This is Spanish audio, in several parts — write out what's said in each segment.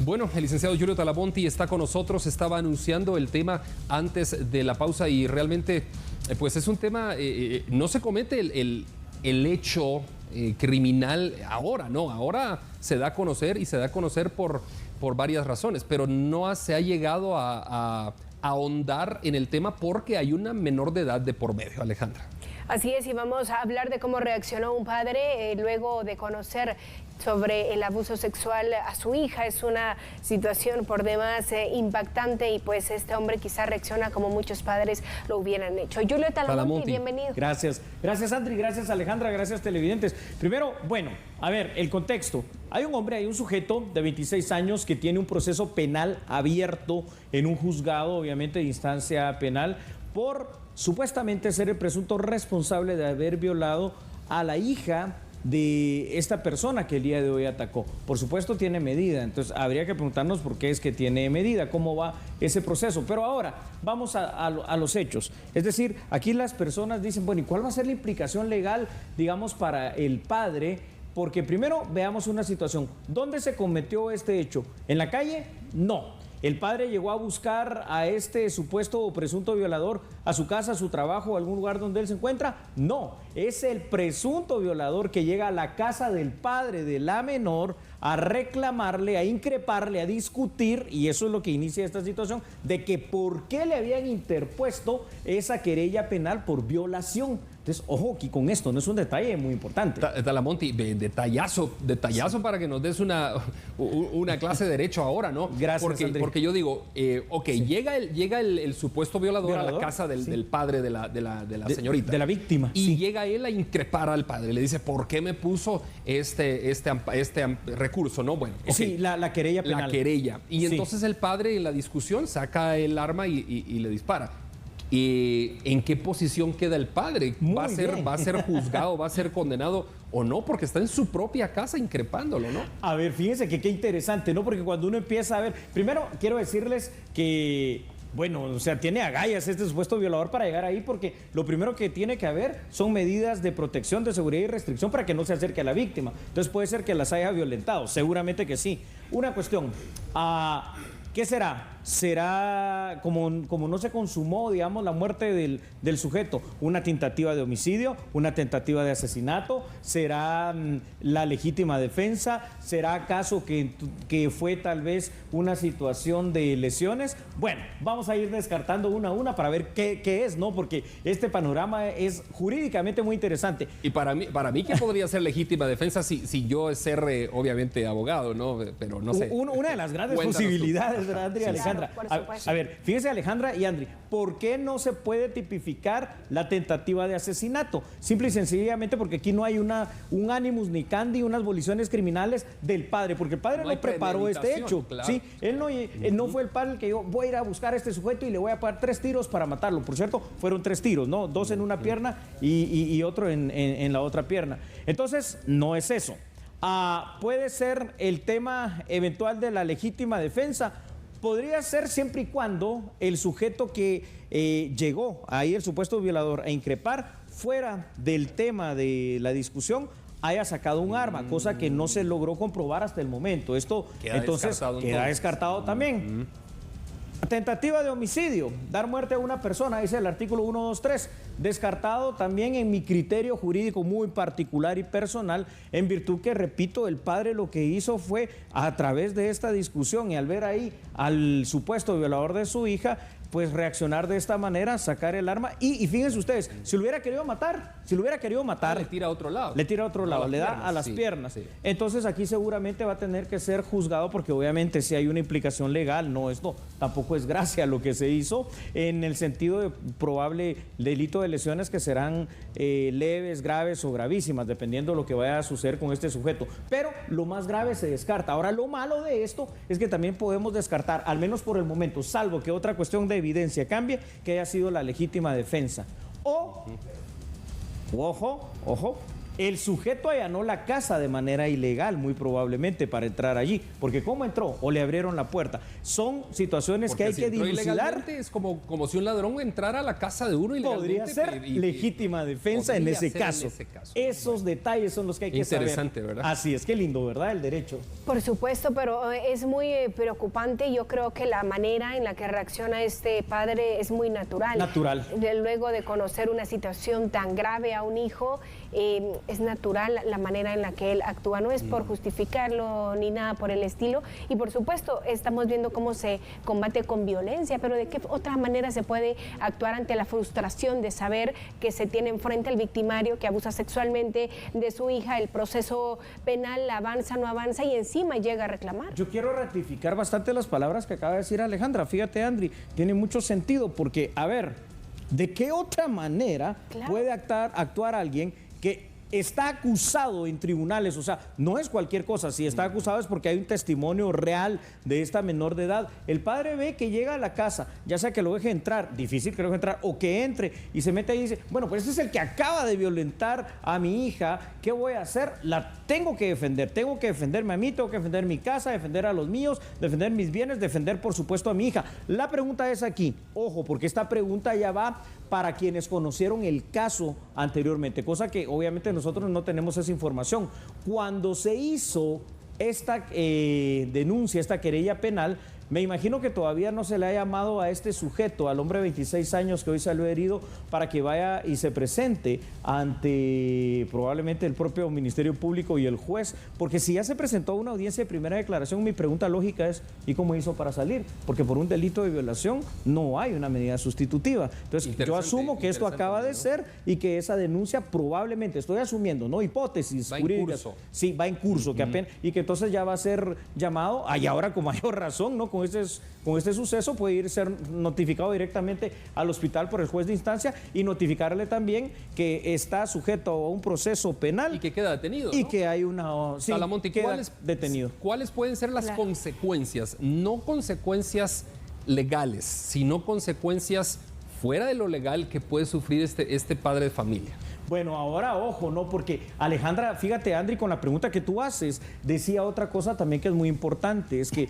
Bueno, el licenciado Julio Talamonti está con nosotros, estaba anunciando el tema antes de la pausa y realmente pues es un tema, no se comete el hecho criminal ahora, no, ahora se da a conocer y se da a conocer por varias razones, pero no se ha llegado a ahondar en el tema porque hay una menor de edad de por medio, Alejandra. Así es, y vamos a hablar de cómo reaccionó un padre luego de conocer sobre el abuso sexual a su hija. Es una situación por demás impactante y pues este hombre quizá reacciona como muchos padres lo hubieran hecho. Julio Talamonti, bienvenido. Gracias. Gracias, Andri, gracias, Alejandra, gracias, televidentes. Primero, bueno, a ver, el contexto. Hay un hombre, hay un sujeto de 26 años que tiene un proceso penal abierto en un juzgado, obviamente de instancia penal, por supuestamente ser el presunto responsable de haber violado a la hija de esta persona que el día de hoy atacó. Por supuesto tiene medida, entonces habría que preguntarnos por qué es que tiene medida, cómo va ese proceso. Pero ahora vamos a los hechos. Es decir, aquí las personas dicen, bueno, ¿y cuál va a ser la implicación legal, digamos, para el padre? Porque primero veamos una situación. ¿Dónde se cometió este hecho? ¿En la calle? No. ¿El padre llegó a buscar a este supuesto o presunto violador a su casa, a su trabajo, a algún lugar donde él se encuentra? No, es el presunto violador que llega a la casa del padre de la menor a reclamarle, a increparle, a discutir, y eso es lo que inicia esta situación, de que por qué le habían interpuesto esa querella penal por violación. Entonces, ojo, aquí con esto, no es un detalle muy importante. Talamonti, detallazo sí, para que nos des una clase de derecho ahora, ¿no? Gracias, porque yo digo, sí, llega el supuesto violador a la casa del padre de la señorita. De la víctima. Y llega él a increpar al padre. Le dice, ¿por qué me puso este recurso, no? Bueno, sí, la querella penal. La querella. Y entonces el padre en la discusión saca el arma y le dispara. ¿En qué posición queda el padre? ¿Va a ser juzgado, va a ser condenado o no? Porque está en su propia casa increpándolo, ¿no? A ver, fíjense que qué interesante, ¿no? Porque cuando uno empieza a ver... Primero, quiero decirles que... Bueno, o sea, tiene agallas este supuesto violador para llegar ahí, porque lo primero que tiene que haber son medidas de protección, de seguridad y restricción para que no se acerque a la víctima. Entonces puede ser que las haya violentado, seguramente que sí. Una cuestión, ¿qué será? ¿Será, como no se consumó, digamos, la muerte del sujeto, una tentativa de homicidio, una tentativa de asesinato? ¿Será la legítima defensa? ¿Será acaso que fue tal vez una situación de lesiones? Bueno, vamos a ir descartando una a una para ver qué es, ¿no? Porque este panorama es jurídicamente muy interesante. Y para mí ¿qué podría ser legítima defensa si yo ser, obviamente, abogado, ¿no? Pero no sé. Una de las grandes posibilidades, ¿verdad, Andrea? Sí, Alejandra. Claro, a ver, fíjense, Alejandra y Andri, ¿por qué no se puede tipificar la tentativa de asesinato? Simple y sencillamente porque aquí no hay un animus ni candi, unas voliciones criminales del padre, porque el padre no preparó este hecho. Claro. ¿Sí? Él no fue el padre el que dijo, voy a ir a buscar a este sujeto y le voy a pagar 3 tiros para matarlo. Por cierto, fueron 3 tiros, ¿no? 2 en una pierna y otro en la otra pierna. Entonces, no es eso. Puede ser el tema eventual de la legítima defensa. Podría ser siempre y cuando el sujeto que llegó ahí, el supuesto violador, a increpar, fuera del tema de la discusión, haya sacado un arma, cosa que no se logró comprobar hasta el momento. Esto queda descartado también. Tentativa de homicidio, dar muerte a una persona, dice el artículo 123, descartado también en mi criterio jurídico muy particular y personal, en virtud que, repito, el padre lo que hizo fue, a través de esta discusión y al ver ahí al supuesto violador de su hija, pues reaccionar de esta manera, sacar el arma y fíjense ustedes, si lo hubiera querido matar, le tira a otro lado. Le tira a otro lado, le da a las piernas. Sí. Entonces aquí seguramente va a tener que ser juzgado porque obviamente si hay una implicación legal, tampoco es gracia lo que se hizo en el sentido de probable delito de lesiones que serán leves, graves o gravísimas, dependiendo de lo que vaya a suceder con este sujeto. Pero lo más grave se descarta. Ahora, lo malo de esto es que también podemos descartar, al menos por el momento, salvo que otra cuestión de evidencia cambie, que haya sido la legítima defensa. O, ojo, El sujeto allanó la casa de manera ilegal, muy probablemente, para entrar allí. Porque ¿cómo entró? O le abrieron la puerta. Son situaciones Porque que hay si que entró dilucidar. ilegalmente, es como si un ladrón entrara a la casa de uno ilegalmente. Podría ser legítima defensa en ese caso. Esos detalles son los que hay que saber. Interesante, ¿verdad? Así es, qué lindo, ¿verdad? El derecho. Por supuesto, pero es muy preocupante. Yo creo que la manera en la que reacciona este padre es muy natural. Natural. Luego de conocer una situación tan grave a un hijo, es natural la manera en la que él actúa. No es por justificarlo ni nada por el estilo. Y por supuesto, estamos viendo cómo se combate con violencia, pero ¿de qué otra manera se puede actuar ante la frustración de saber que se tiene enfrente al victimario que abusa sexualmente de su hija? El proceso penal avanza, no avanza y encima llega a reclamar. Yo quiero ratificar bastante las palabras que acaba de decir Alejandra. Fíjate, Andri, tiene mucho sentido porque, a ver, ¿de qué otra manera puede actuar alguien que está acusado en tribunales? O sea, no es cualquier cosa. Si está acusado es porque hay un testimonio real de esta menor de edad. El padre ve que llega a la casa, ya sea que lo deje entrar, difícil que lo deje entrar, o que entre y se mete ahí y dice, bueno, pues este es el que acaba de violentar a mi hija, ¿qué voy a hacer? La tengo que defenderme a mí, tengo que defender mi casa, defender a los míos, defender mis bienes, defender por supuesto a mi hija. La pregunta es aquí, ojo, porque esta pregunta ya va para quienes conocieron el caso anteriormente, cosa que obviamente nosotros no tenemos esa información. Cuando se hizo esta denuncia, esta querella penal, me imagino que todavía no se le ha llamado a este sujeto, al hombre de 26 años que hoy salió herido, para que vaya y se presente ante probablemente el propio Ministerio Público y el juez, porque si ya se presentó a una audiencia de primera declaración, mi pregunta lógica es, ¿y cómo hizo para salir? Porque por un delito de violación no hay una medida sustitutiva. Entonces yo asumo que esto acaba de ser y que esa denuncia probablemente, estoy asumiendo, no hipótesis jurídicas. Sí, va en curso, que apenas, y que entonces ya va a ser llamado, y ahora con mayor razón, ¿no? Con este suceso puede ser notificado directamente al hospital por el juez de instancia y notificarle también que está sujeto a un proceso penal. Y que queda detenido, y ¿no? que hay una... Sí, Talamonte, detenido. ¿Cuáles pueden ser las consecuencias? No consecuencias legales, sino consecuencias fuera de lo legal que puede sufrir este padre de familia. Bueno, ahora ojo, ¿no? Porque Alejandra, fíjate, Andri, con la pregunta que tú haces, decía otra cosa también que es muy importante, es que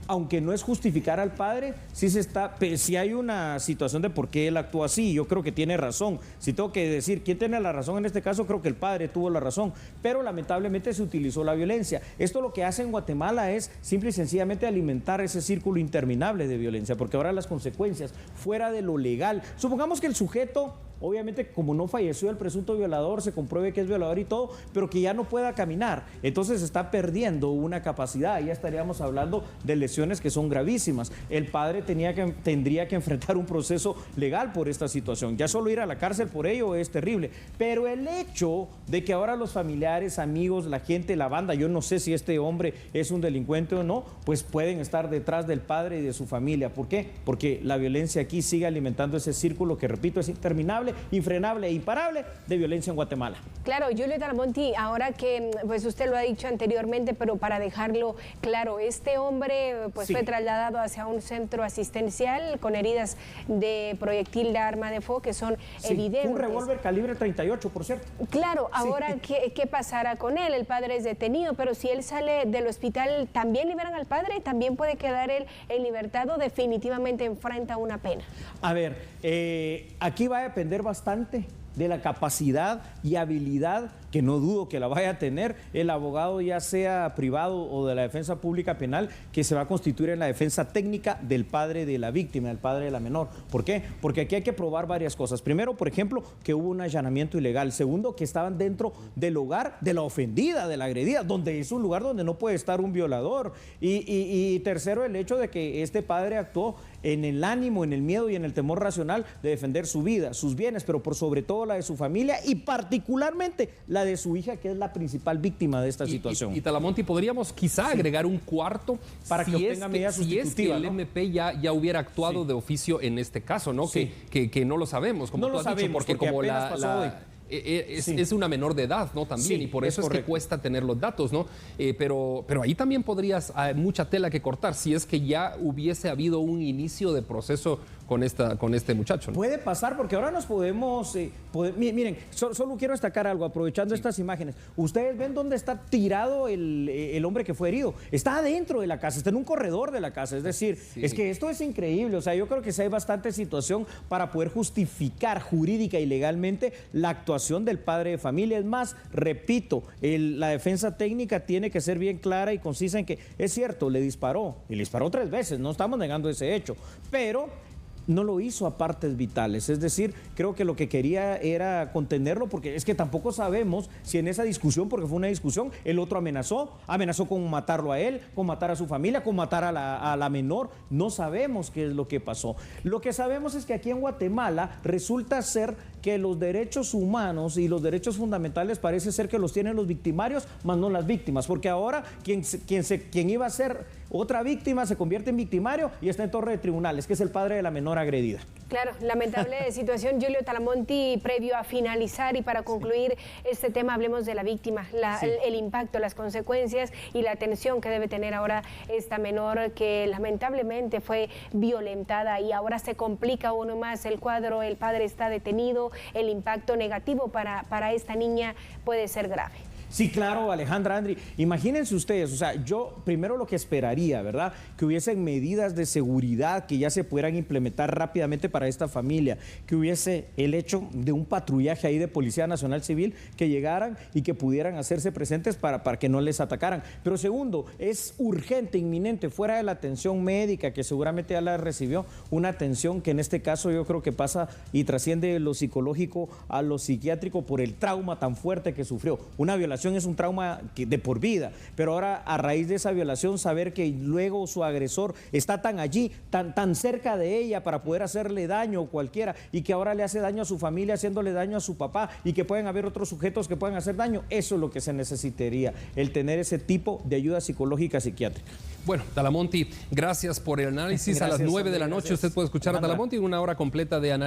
aunque no es justificar al padre, sí hay una situación de por qué él actuó así. Yo creo que tiene razón. Si tengo que decir quién tiene la razón en este caso, creo que el padre tuvo la razón. Pero lamentablemente se utilizó la violencia. Esto lo que hace en Guatemala es simple y sencillamente alimentar ese círculo interminable de violencia, porque ahora las consecuencias fuera de lo legal. Supongamos que el sujeto, obviamente, como no falleció el presunto violador, se compruebe que es violador y todo, pero que ya no pueda caminar. Entonces está perdiendo una capacidad. Ya estaríamos hablando de lesiones que son gravísimas. El padre tendría que enfrentar un proceso legal por esta situación. Ya solo ir a la cárcel por ello es terrible. Pero el hecho de que ahora los familiares, amigos, la gente, la banda, yo no sé si este hombre es un delincuente o no, pues pueden estar detrás del padre y de su familia. ¿Por qué? Porque la violencia aquí sigue alimentando ese círculo que, repito, es interminable, infrenable e imparable de violencia en Guatemala. Claro, Julio Talamonte, ahora que pues usted lo ha dicho anteriormente, pero para dejarlo claro, este hombre pues fue trasladado hacia un centro asistencial con heridas de proyectil de arma de fuego que son evidentes. Un revólver calibre 38, por cierto. Claro, ahora ¿qué pasará con él? El padre es detenido, pero si él sale del hospital, ¿también liberan al padre? ¿También puede quedar él en libertad o definitivamente enfrenta una pena? A ver, aquí va a depender bastante de la capacidad y habilidad, que no dudo que la vaya a tener, el abogado, ya sea privado o de la defensa pública penal, que se va a constituir en la defensa técnica del padre de la víctima, del padre de la menor. ¿Por qué? Porque aquí hay que probar varias cosas. Primero, por ejemplo, que hubo un allanamiento ilegal. Segundo, que estaban dentro del hogar de la ofendida, de la agredida, donde es un lugar donde no puede estar un violador. Y tercero, el hecho de que este padre actuó en el ánimo, en el miedo y en el temor racional de defender su vida, sus bienes, pero por sobre todo la de su familia y particularmente la de su hija, que es la principal víctima de esta situación. Y Talamonte, podríamos quizá agregar un cuarto para que obtenga medidas sustitutivas. Si es que el MP ya hubiera actuado de oficio en este caso, ¿no? Que no lo sabemos, como no tú has dicho, porque como es una menor de edad, ¿no? También, Sí, y por eso es que cuesta tener los datos, ¿no? Pero ahí también podrías, hay mucha tela que cortar, si es que ya hubiese habido un inicio de proceso con este muchacho, ¿no? Puede pasar, porque ahora nos podemos... miren, solo quiero destacar algo, aprovechando estas imágenes. Ustedes ven dónde está tirado el hombre que fue herido. Está adentro de la casa, está en un corredor de la casa. Es decir, es que esto es increíble. O sea, yo creo que sí hay bastante situación para poder justificar jurídica y legalmente la actuación del padre de familia. Es más, repito, la defensa técnica tiene que ser bien clara y concisa en que es cierto, le disparó, y le disparó 3 veces, no estamos negando ese hecho, pero no lo hizo a partes vitales. Es decir, creo que lo que quería era contenerlo, porque es que tampoco sabemos si en esa discusión, porque fue una discusión, el otro amenazó con matarlo a él, con matar a su familia, con matar a la menor. No sabemos qué es lo que pasó. Lo que sabemos es que aquí en Guatemala resulta ser que los derechos humanos y los derechos fundamentales parece ser que los tienen los victimarios, más no las víctimas, porque ahora quien iba a ser otra víctima se convierte en victimario y está en torre de tribunales, que es el padre de la menor agredida. Claro, lamentable situación. Julio Talamonti, previo a finalizar y para concluir este tema, hablemos de la víctima, el impacto, las consecuencias y la atención que debe tener ahora esta menor que lamentablemente fue violentada y ahora se complica aún más el cuadro, el padre está detenido, el impacto negativo para esta niña puede ser grave. Sí, claro, Alejandra, Andri, imagínense ustedes, o sea, yo primero lo que esperaría, ¿verdad? Que hubiesen medidas de seguridad que ya se pudieran implementar rápidamente para esta familia, que hubiese el hecho de un patrullaje ahí de Policía Nacional Civil que llegaran y que pudieran hacerse presentes para que no les atacaran. Pero segundo, es urgente, inminente, fuera de la atención médica, que seguramente ya la recibió, una atención que en este caso yo creo que pasa y trasciende lo psicológico a lo psiquiátrico por el trauma tan fuerte que sufrió. Una violación es un trauma de por vida, pero ahora a raíz de esa violación saber que luego su agresor está tan allí, tan cerca de ella para poder hacerle daño cualquiera y que ahora le hace daño a su familia haciéndole daño a su papá y que pueden haber otros sujetos que puedan hacer daño, eso es lo que se necesitaría, el tener ese tipo de ayuda psicológica psiquiátrica. Bueno, Talamonti, gracias por el análisis. Gracias, a las 9 de la noche usted puede escuchar a Talamonti en una hora completa de análisis.